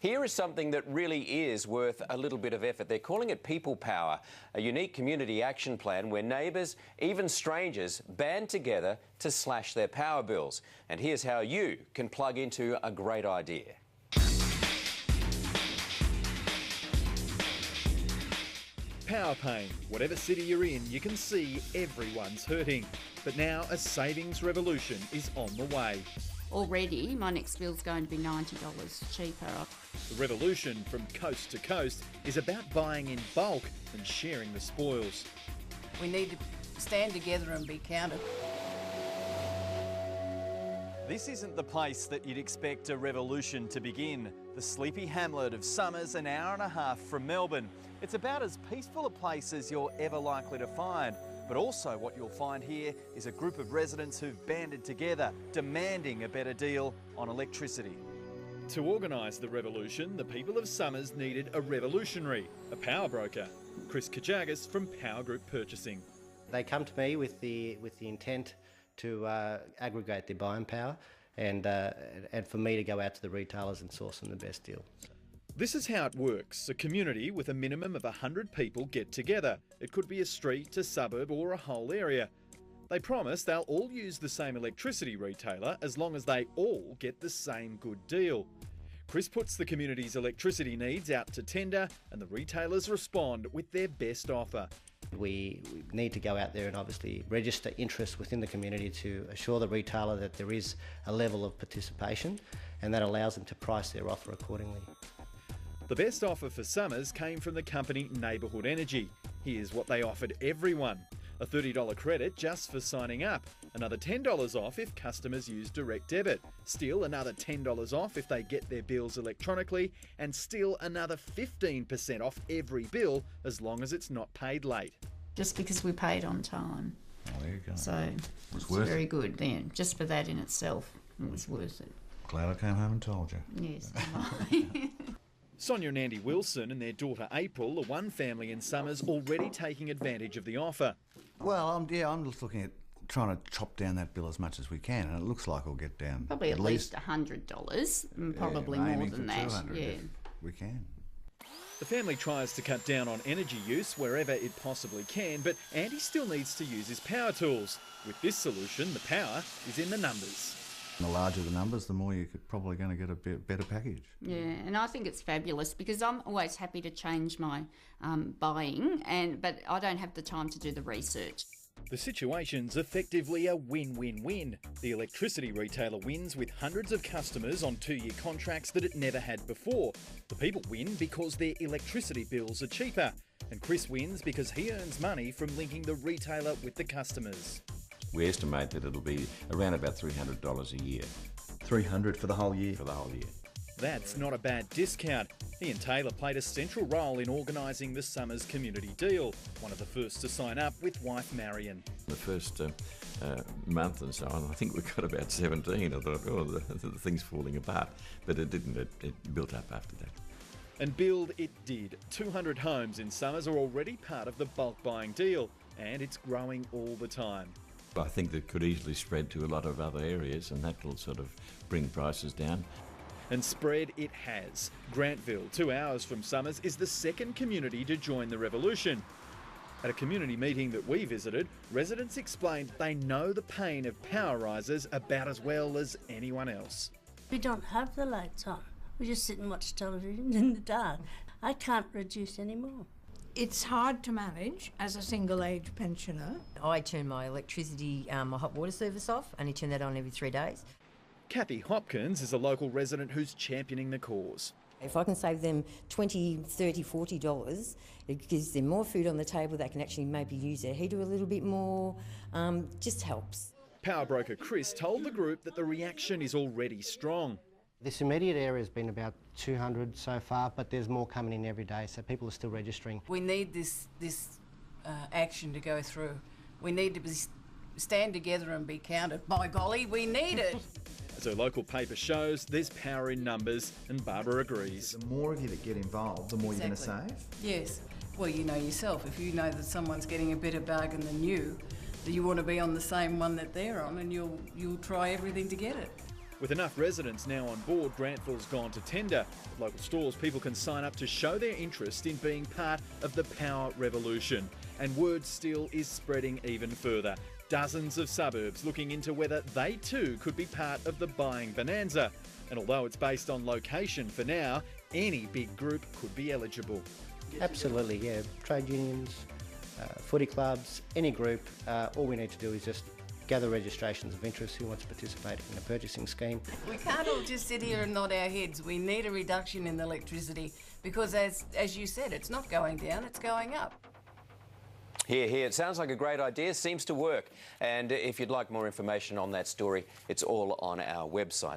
Here is something that really is worth a little bit of effort. They're calling it People Power, a unique community action plan where neighbours, even strangers, band together to slash their power bills. And here's how you can plug into a great idea. Power pain. Whatever city you're in, you can see everyone's hurting. But now a savings revolution is on the way. Already, my next bill's going to be $90 cheaper. The revolution from coast to coast is about buying in bulk and sharing the spoils. We need to stand together and be counted. This isn't the place that you'd expect a revolution to begin. The sleepy hamlet of Somers, an hour and a half from Melbourne. It's about as peaceful a place as you're ever likely to find. But also what you'll find here is a group of residents who've banded together, demanding a better deal on electricity. To organise the revolution, the people of Somers needed a revolutionary, a power broker. Chris Kajagas from Power Group Purchasing. They come to me with the intent to aggregate their buying power and for me to go out to the retailers and source them the best deal. This is how it works. A community with a minimum of 100 people get together. It could be a street, a suburb or a whole area. They promise they'll all use the same electricity retailer as long as they all get the same good deal. Chris puts the community's electricity needs out to tender and the retailers respond with their best offer. We need to go out there and obviously register interest within the community to assure the retailer that there is a level of participation and that allows them to price their offer accordingly. The best offer for Somers came from the company Neighbourhood Energy. Here's what they offered everyone. A $30 credit just for signing up. Another $10 off if customers use direct debit. Still another $10 off if they get their bills electronically. And still another 15% off every bill as long as it's not paid late. Just because we paid on time. Oh, there you go. So it's very good then. Just for that in itself, it was worth it. Glad I came home and told you. Yes. Sonia and Andy Wilson and their daughter April are one family in Somers already taking advantage of the offer. Well, I'm just looking at trying to chop down that bill as much as we can, and it looks like we'll get down probably at least $100, and probably more than that. Yeah, if we can. The family tries to cut down on energy use wherever it possibly can, but Andy still needs to use his power tools. With this solution, the power is in the numbers. The larger the numbers, the more you're probably going to get a better package. Yeah, and I think it's fabulous because I'm always happy to change my buying, but I don't have the time to do the research. The situation's effectively a win-win-win. The electricity retailer wins with hundreds of customers on 2-year contracts that it never had before. The people win because their electricity bills are cheaper. And Chris wins because he earns money from linking the retailer with the customers. We estimate that it'll be around about $300 a year. $300 for the whole year? For the whole year. That's not a bad discount. Ian Taylor played a central role in organising the Somers community deal, one of the first to sign up with wife Marion. The first month and so on, I think we got about 17. I thought, oh, the thing's falling apart. But it didn't. It built up after that. And build it did. 200 homes in Somers are already part of the bulk buying deal, and it's growing all the time. I think that could easily spread to a lot of other areas, and that will sort of bring prices down. And spread it has. Grantville, 2 hours from Somers, is the second community to join the revolution. At a community meeting that we visited, residents explained they know the pain of power rises about as well as anyone else. We don't have the lights on. We just sit and watch television in the dark. I can't reduce any more. It's hard to manage as a single-age pensioner. I turn my electricity, my hot water service off, and I turn that on every 3 days. Kathy Hopkins is a local resident who's championing the cause. If I can save them $20, $30, $40, it gives them more food on the table. They can actually maybe use their heater a little bit more, just helps. Power broker Chris told the group that the reaction is already strong. This immediate area has been about 200 so far, but there's more coming in every day, so people are still registering. We need this action to go through. We need to stand together and be counted. By golly, we need it. As her local paper shows, there's power in numbers, and Barbara agrees. The more of you that get involved, the more you're going to save? Yes. Well, you know yourself, if you know that someone's getting a better bargain than you want to be on the same one that they're on, and you'll try everything to get it. With enough residents now on board, Grantville's gone to tender. At local stores, people can sign up to show their interest in being part of the power revolution. And word still is spreading even further. Dozens of suburbs looking into whether they too could be part of the buying bonanza. And although it's based on location for now, any big group could be eligible. Absolutely, yeah. Trade unions, footy clubs, any group, all we need to do is just gather registrations of interest who wants to participate in a purchasing scheme. We can't all just sit here and nod our heads. We need a reduction in electricity because, as you said, it's not going down, it's going up. Here, it sounds like a great idea, seems to work. And if you'd like more information on that story, it's all on our website.